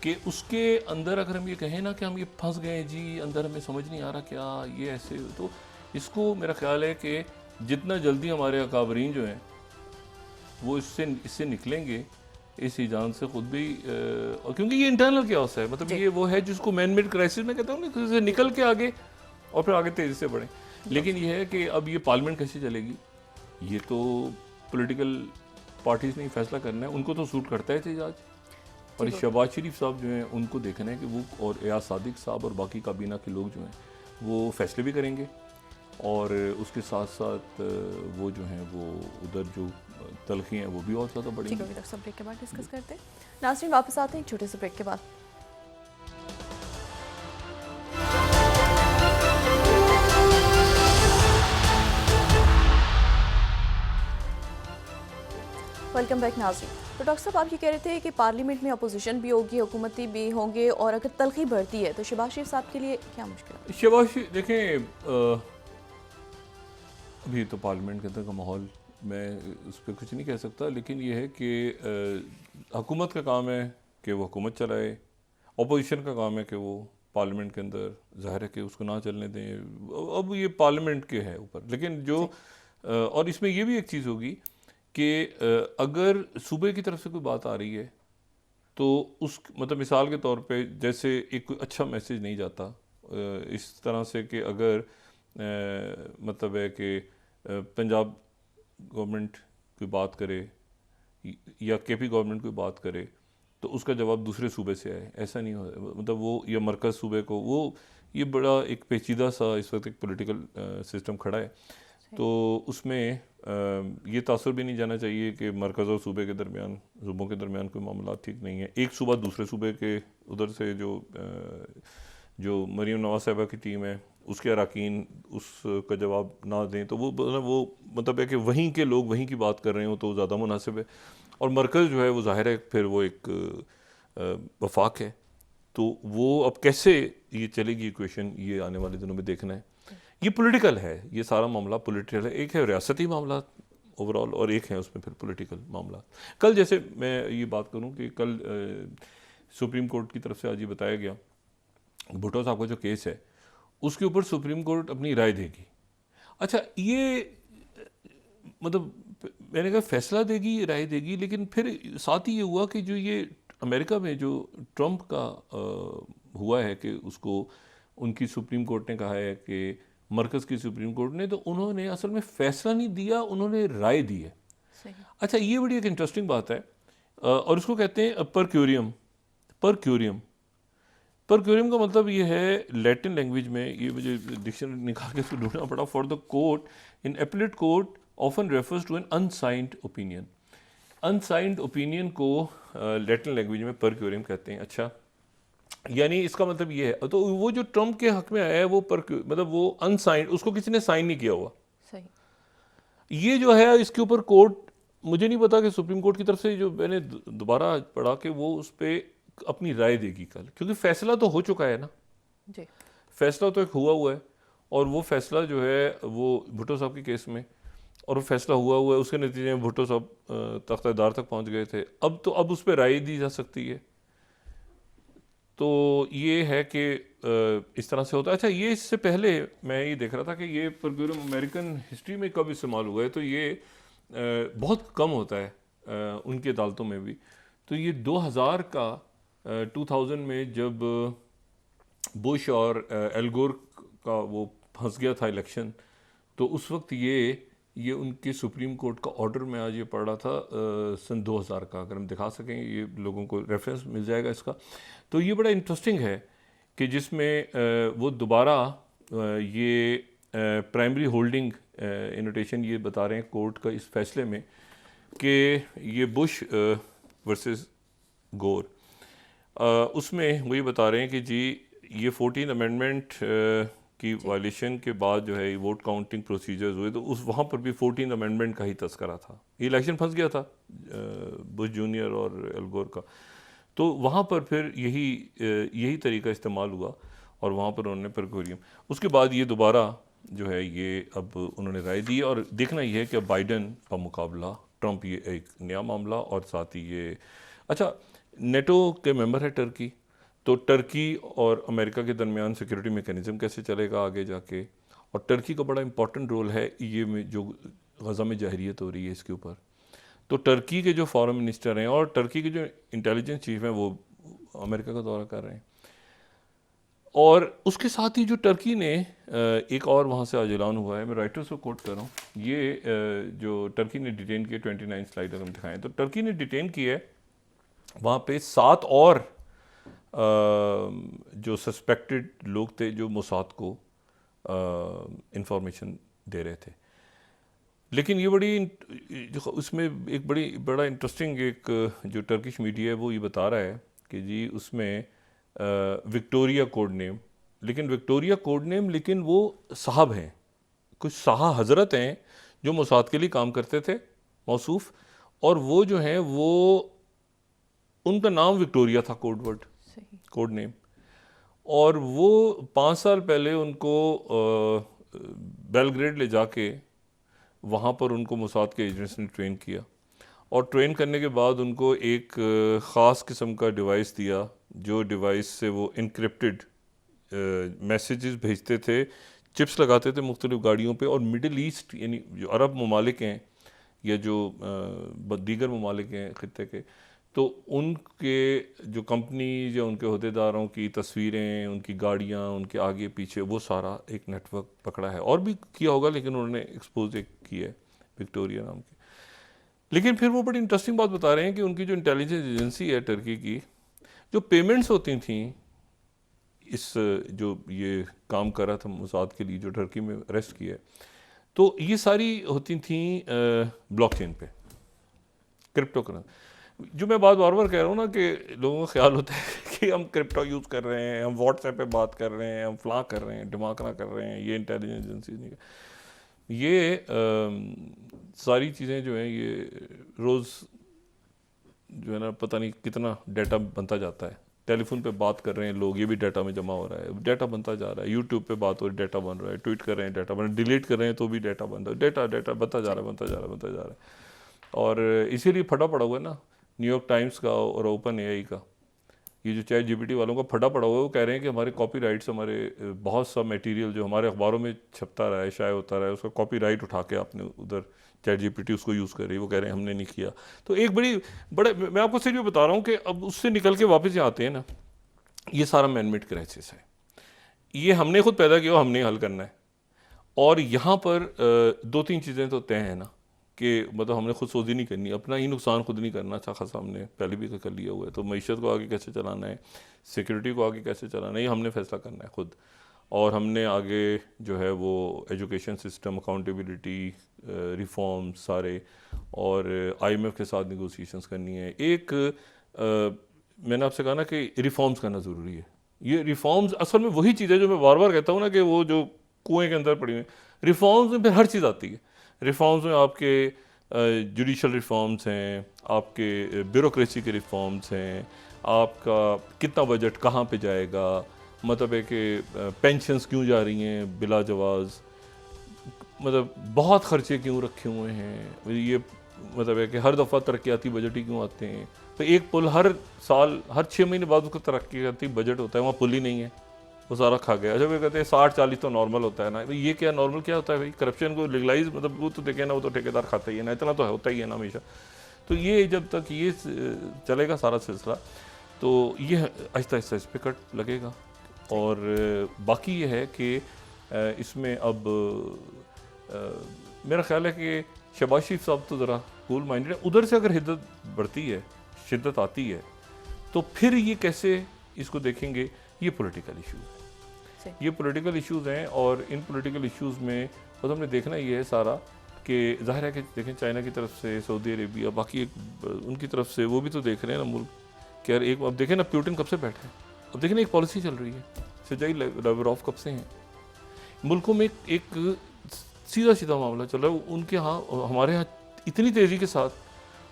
कि उसके अंदर अगर हम ये कहें ना कि हम ये फंस गए जी अंदर, हमें समझ नहीं आ रहा क्या ये ऐसे, तो इसको मेरा ख्याल है कि जितना जल्दी हमारे अकाबरीन जो हैं वो इससे निकलेंगे, इस ईजान से खुद भी, क्योंकि ये इंटरनल क्योस है, मतलब ये वो है जिसको मैन मेड क्राइसिस में कहता हूँ ना, इससे निकल के आगे और फिर आगे तेज़ी से बढ़ें। लेकिन ये है कि अब ये पार्लियामेंट कैसे चलेगी, ये तो पॉलिटिकल पार्टीज़ ने ही फैसला करना है, उनको तो सूट करता है एहतजाज, और शहबाज शरीफ साहब जो हैं उनको देखना है कि वो, और एयाज सादिक साहब और बाकी काबीना के लोग जो हैं वो फैसले भी करेंगे, और उसके साथ साथ वो जो हैं वो उधर जो तलखी हैं वो भी और ज़्यादा बढ़ेंगी। ठीक है, सब ब्रेक के बाद डिस्कस करते हैं। नाज़रीन वापस आते हैं एक छोटे से ब्रेक के बाद। वेलकम बैक नाज़रीन। तो डॉक्टर साहब आप ये कह रहे थे कि पार्लियामेंट में अपोजिशन भी होगी, हुकूमती भी होंगे, और अगर तलखी बढ़ती है तो शहबाज शरीफ साहब के लिए क्या मुश्किल है? शहबाज शरीफ देखें, अभी तो पार्लियामेंट के अंदर का माहौल मैं उस पर कुछ नहीं कह सकता, लेकिन ये है कि हुकूमत का काम है कि वो हुकूमत चलाए, अपोजिशन का काम है कि वो पार्लियामेंट के अंदर ज़ाहिर है कि उसको ना चलने दें। अब ये पार्लियामेंट के है ऊपर, लेकिन जो और इसमें ये भी एक चीज़ होगी कि अगर सूबे की तरफ से कोई बात आ रही है तो उस मतलब मिसाल के तौर पे जैसे एक कोई अच्छा मैसेज नहीं जाता इस तरह से कि अगर मतलब है कि पंजाब गवर्नमेंट कोई बात करे या KP गवर्नमेंट कोई बात करे तो उसका जवाब दूसरे सूबे से आए, ऐसा नहीं हो, मतलब वो या मरकज़ सूबे को वो, ये बड़ा एक पेचीदा सा इस वक्त एक पॉलिटिकल सिस्टम खड़ा है। तो उसमें ये तासुर भी नहीं जाना चाहिए कि मरकज़ और सूबे के दरमियान, सूबों के दरमियान कोई मामला ठीक नहीं है। एक सूबा दूसरे सूबे के उधर से जो मरीम नवाज साहिबा की टीम है उसके अरकान उसका जवाब ना दें तो वो मतलब है कि वहीं के लोग वहीं की बात कर रहे हो तो ज़्यादा मुनासिब है। और मरकज़ जो है वो ज़ाहिर है फिर वो एक वफाक है, तो वो अब कैसे ये चलेगी इक्वेशन, ये आने वाले दिनों में देखना है। ये पॉलिटिकल है, ये सारा मामला पॉलिटिकल है, एक है रियासती मामला ओवरऑल और एक है उसमें फिर पॉलिटिकल मामला। कल जैसे मैं ये बात करूं कि कल सुप्रीम कोर्ट की तरफ से आज ये बताया गया भुट्टो साहब का जो केस है उसके ऊपर सुप्रीम कोर्ट अपनी राय देगी। अच्छा, ये मतलब मैंने कहा फैसला देगी, राय देगी, लेकिन फिर साथ ही ये हुआ कि जो ये अमेरिका में जो ट्रंप का हुआ है कि उसको उनकी सुप्रीम कोर्ट ने कहा है कि मरकज़ की सुप्रीम कोर्ट ने, तो उन्होंने असल में फ़ैसला नहीं दिया, उन्होंने राय दी है। अच्छा, ये बड़ी एक इंटरेस्टिंग बात है और उसको कहते हैं पर क्यूरियम। पर क्यूरियम का मतलब ये है लैटिन लैंग्वेज में, ये मुझे डिक्शनरी निकाल के इसको ढूंढना पड़ा, for the court in appellate court often refers to an unsigned opinion. Unsigned opinion को लैटिन लैंग्वेज में पर क्यूरियम कहते हैं। अच्छा, यानी इसका मतलब ये है, तो वो जो ट्रम्प के हक में आया है वो मतलब वो अनसाइंड, उसको किसी ने साइन नहीं किया हुआ। सही। ये जो है इसके ऊपर कोर्ट, मुझे नहीं पता कि सुप्रीम कोर्ट की तरफ से जो मैंने दोबारा पढ़ा कि वो उस पर अपनी राय देगी कल, क्योंकि फैसला तो हो चुका है ना जी। फैसला तो एक हुआ है और वो फैसला जो है वो भुट्टो साहब के केस में, और वो फैसला हुआ है, उसके नतीजे में भुट्टो साहब तख्तादार तक पहुंच गए थे। अब उस पर राय दी जा सकती है। तो ये है कि इस तरह से होता है। अच्छा, ये इससे पहले मैं ये देख रहा था कि ये परक्यूरियम अमेरिकन हिस्ट्री में कब इस्तेमाल हुआ है, तो ये बहुत कम होता है उनकी अदालतों में भी। तो ये 2000 में जब बुश और एल गोर का वो फंस गया था इलेक्शन, तो उस वक्त ये ये उनके सुप्रीम कोर्ट का ऑर्डर में आज ये पढ़ रहा था सन 2000 का, अगर हम दिखा सकें ये लोगों को रेफरेंस मिल जाएगा इसका। तो ये बड़ा इंटरेस्टिंग है कि जिसमें वो दोबारा ये प्राइमरी होल्डिंग इनोटेशन ये बता रहे हैं कोर्ट का इस फैसले में कि ये बुश वर्सेस गोर, उसमें वो ये बता रहे हैं कि जी ये 14 अमेंडमेंट की वायलेशन के बाद जो है वोट काउंटिंग प्रोसीजर्स हुए, तो उस वहाँ पर भी 14 अमेंडमेंट का ही तस्करा था। ये इलेक्शन फंस गया था बुश जूनियर और एल गोर का, तो वहाँ पर फिर यही तरीका इस्तेमाल हुआ और वहाँ पर उन्होंने परकोरियम, उसके बाद ये दोबारा जो है ये अब उन्होंने राय दी। और देखना ये है कि अब बाइडन का मुकाबला ट्रंप, ये एक नया मामला, और साथ ही ये अच्छा नेटो के मेंबर है टर्की, तो टर्की और अमेरिका के दरमियान सिक्योरिटी मैकेनिज्म कैसे चलेगा आगे जाके, और टर्की का बड़ा इंपॉर्टेंट रोल है ये में जो गज़ा में जहरीत हो रही है इसके ऊपर। तो टर्की के जो फॉरेन मिनिस्टर हैं और टर्की के जो इंटेलिजेंस चीफ हैं वो अमेरिका का दौरा कर रहे हैं, और उसके साथ ही जो टर्की ने एक और वहाँ से आज ऐलान हुआ है, मैं राइटर्स को कोट कर रहा हूँ, ये जो टर्की ने डिटेन किए 29 स्लाइड हम दिखाएं, तो टर्की ने डिटेन किए है वहाँ पे 7 और जो सस्पेक्टेड लोग थे जो मोसाद को इंफॉर्मेशन दे रहे थे। लेकिन ये उसमें एक बड़ा इंटरेस्टिंग एक जो टर्किश मीडिया है वो ये बता रहा है कि जी उसमें विक्टोरिया कोड नेम, लेकिन वो साहब हैं, कुछ शाह हज़रत हैं जो मोसाद के लिए काम करते थे मौसूफ, और वो जो हैं वो उनका नाम विक्टोरिया था कोड नेम, और वो 5 साल पहले उनको बेलग्रेड ले जाके वहाँ पर उनको मोसाद के एजेंट्स ने ट्रेन किया, और ट्रेन करने के बाद उनको एक ख़ास किस्म का डिवाइस दिया, जो डिवाइस से वो इनक्रिप्टेड मैसेजेस भेजते थे, चिप्स लगाते थे मुख्तलिफ गाड़ियों पे, और मिडिल ईस्ट यानी जो अरब ममालिक हैं या जो दीगर ममालिक हैं ख़ित्ते के, तो उनके जो कंपनीज या उनके अहदेदारों की तस्वीरें, उनकी गाड़ियाँ, उनके आगे पीछे, वो सारा एक नेटवर्क पकड़ा है, और भी किया होगा लेकिन उन्होंने एक्सपोज एक किया है विक्टोरिया नाम की। लेकिन फिर वो बड़ी इंटरेस्टिंग बात बता रहे हैं कि उनकी जो इंटेलिजेंस एजेंसी है टर्की की, जो पेमेंट्स होती थी इस जो ये काम कर रहा था मोसाद के लिए जो टर्की में अरेस्ट किया है, तो ये सारी होती थी ब्लॉकचेन पे, क्रिप्टो करेंसी। जो मैं बार बार कह रहा हूँ ना कि लोगों का ख्याल होता है कि हम क्रिप्टो यूज़ कर रहे हैं, हम व्हाट्सएप पे बात कर रहे हैं, हम फलां कर रहे हैं, ढमाकना कर रहे हैं, ये इंटेलिजेंस एजेंसी नहीं, ये सारी चीज़ें जो हैं ये रोज़ जो है ना पता नहीं कितना डाटा बनता जाता है। टेलीफोन पे बात कर रहे हैं लोग, ये भी डाटा में जमा हो रहा है, डाटा बनता जा रहा है। यूट्यूब पे बात हो रही है, डाटा बन रहा है, ट्वीट कर रहे हैं, डाटा बन रहा है, डिलीट कर रहे हैं तो भी डाटा बन रहा है, डाटा बनता जा रहा है। और इसीलिए फटा पड़ा हुआ है ना न्यूयॉर्क टाइम्स का और ओपन एआई का, ये जो चैट जीपीटी वालों का फटा पड़ा हुआ है, वो कह रहे हैं कि हमारे कॉपीराइट्स, हमारे बहुत सा मटेरियल जो हमारे अखबारों में छपता रहा है, शाये होता रहा है, उसका कॉपीराइट उठा के आपने उधर चैट जीपीटी उसको यूज़ कर रही है, वो कह रहे हैं हमने नहीं किया। तो एक बड़े मैं आपको सिर्फ बता रहा हूँ कि अब उससे निकल के वापस यहाँ आते हैं ना, ये सारा मैनमेड क्राइसिस है, ये हमने खुद पैदा किया, हमने हल करना है। और यहाँ पर 2-3 चीज़ें तो तय हैं ना कि मतलब हमने खुद सोची नहीं करनी, अपना ही नुकसान खुद नहीं करना, अच्छा खासा हमने पहले भी कर लिया हुआ है। तो मईशत को आगे कैसे चलाना है, सिक्योरिटी को आगे कैसे चलाना है, ये हमने फैसला करना है खुद। और हमने आगे जो है वो एजुकेशन सिस्टम, अकाउंटेबिलिटी, रिफॉर्म सारे, और IMF के साथ नेगोशिएशंस करनी है। एक मैंने आपसे कहा ना कि रिफॉर्म्स करना ज़रूरी है। ये रिफॉर्म्स असल में वही चीज़ है जो मैं बार बार कहता हूँ ना कि वो जो कुएँ के अंदर पड़ी हुई, रिफॉर्म्स में फिर हर चीज़ आती है। रिफॉर्म्स में आपके जुडिशल रिफॉर्म्स हैं, आपके ब्यूरोक्रेसी के रिफॉर्म्स हैं, आपका कितना बजट कहाँ पे जाएगा, मतलब है कि पेंशन्स क्यों जा रही हैं बिला जवाज़, मतलब बहुत खर्चे क्यों रखे हुए हैं, ये मतलब है कि हर दफ़ा तरक्याती बजट ही क्यों आते हैं। तो एक पुल हर साल, हर 6 महीने बाद उसका तरक्याती बजट होता है, वहाँ पुल ही नहीं है, वो सारा खा गया। अच्छा, वे कहते हैं 60-40 तो नॉर्मल होता है ना, भाई ये क्या नॉर्मल क्या होता है भाई? करप्शन को लीगलाइज, मतलब वो तो देखे ना, वो तो ठेकेदार खाता ही है ना, इतना तो होता ही है ना हमेशा। तो ये जब तक ये चलेगा सारा सिलसिला, तो ये आहिस्ता आहिस्ता इस पर कट लगेगा। और बाकी ये है कि इसमें अब मेरा ख्याल है कि शहबाज शरीफ साहब तो ज़रा कूल माइंडेड है, उधर से अगर हिद्दत बढ़ती है, शिद्दत आती है, तो फिर ये कैसे इसको देखेंगे, ये पॉलिटिकल इशूज़ हैं, ये पॉलिटिकल इशूज़ हैं। और इन पॉलिटिकल इशूज़ में बस हमने देखना ये है सारा कि ज़ाहिर है कि देखें चाइना की तरफ से, सऊदी अरेबिया, बाकी उनकी तरफ से वो भी तो देख रहे हैं ना मुल्क कि यार एक, अब देखें ना पुतिन कब से बैठे हैं, अब देखें ना एक पॉलिसी चल रही है, सर्गेई लावरोव कब से हैं, मुल्कों में एक सीधा सीधा मामला चल रहा है उनके यहाँ, हमारे यहाँ इतनी तेज़ी के साथ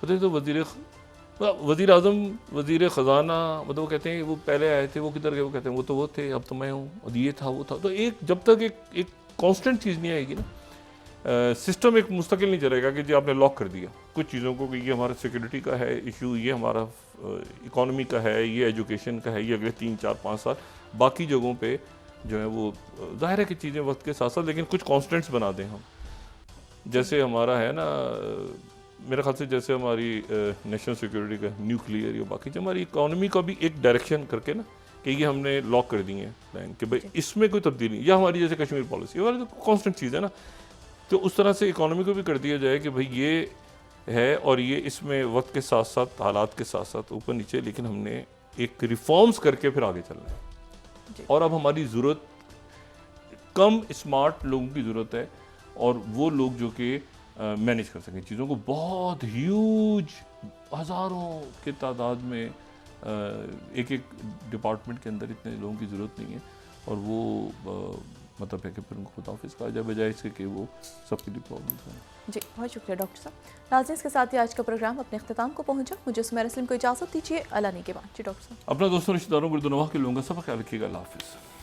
पता तो वज़ीर आज़म, वज़ीर ख़जाना, मतलब वो कहते हैं वो पहले आए थे, वो किधर गए, वो कहते हैं वो थे, अब तो मैं हूँ, और ये था वो था। तो एक जब तक एक कांस्टेंट चीज़ नहीं आएगी ना, सिस्टम एक मुस्तकिल नहीं चलेगा कि जी आपने लॉक कर दिया कुछ चीज़ों को कि ये हमारा सिक्योरिटी का है इशू, ये हमारा इकॉनमी का है, ये एजुकेशन का है, ये अगले 3, 4, 5 साल, बाकी जगहों पे जो है वो ज़ाहिर है कि चीज़ें वक्त के साथ साथ, लेकिन कुछ कॉन्स्टेंट्स बना दें हम। जैसे हमारा है ना, मेरे ख्याल से जैसे हमारी नेशनल सिक्योरिटी का न्यूक्लियर या बाकी, हमारी इकॉनमी का भी एक डायरेक्शन करके ना कि ये हमने लॉक कर दी है प्लान कि भाई इसमें कोई तब्दीली नहीं, या हमारी जैसे कश्मीर पॉलिसी वाली तो कॉन्स्टेंट चीज़ है ना, तो उस तरह से इकॉनमी को भी कर दिया जाए कि भाई ये है और ये इसमें वक्त के साथ साथ, हालात के साथ साथ ऊपर नीचे, लेकिन हमने एक रिफॉर्म्स करके फिर आगे चलना है। और अब हमारी ज़रूरत कम स्मार्ट लोगों की ज़रूरत है, और वो लोग जो कि मैनेज कर सकें चीज़ों को, बहुत ह्यूज हज़ारों के तादाद में एक डिपार्टमेंट के अंदर इतने लोगों की ज़रूरत नहीं है, और वो मतलब है कि फिर उनको खुदाफिज़ कहा जाए बजाय इसके कि वो सबके लिए प्रॉब्लम है। जी बहुत शुक्रिया डॉक्टर साहब। नाज़रीन, इसके साथ ही आज का प्रोग्राम अपने अख्ताम को पहुंचा। मुझे सुमेरा सलीम को इजाज़त दीजिए। अल्लाह ने के बाद जी डॉक्टर साहब। अपना दोस्तों, रिश्तेदारों, गुरदनवाह के लोगों का सब ख्याल रखिएगा। अल्लाह हाफ़िज़।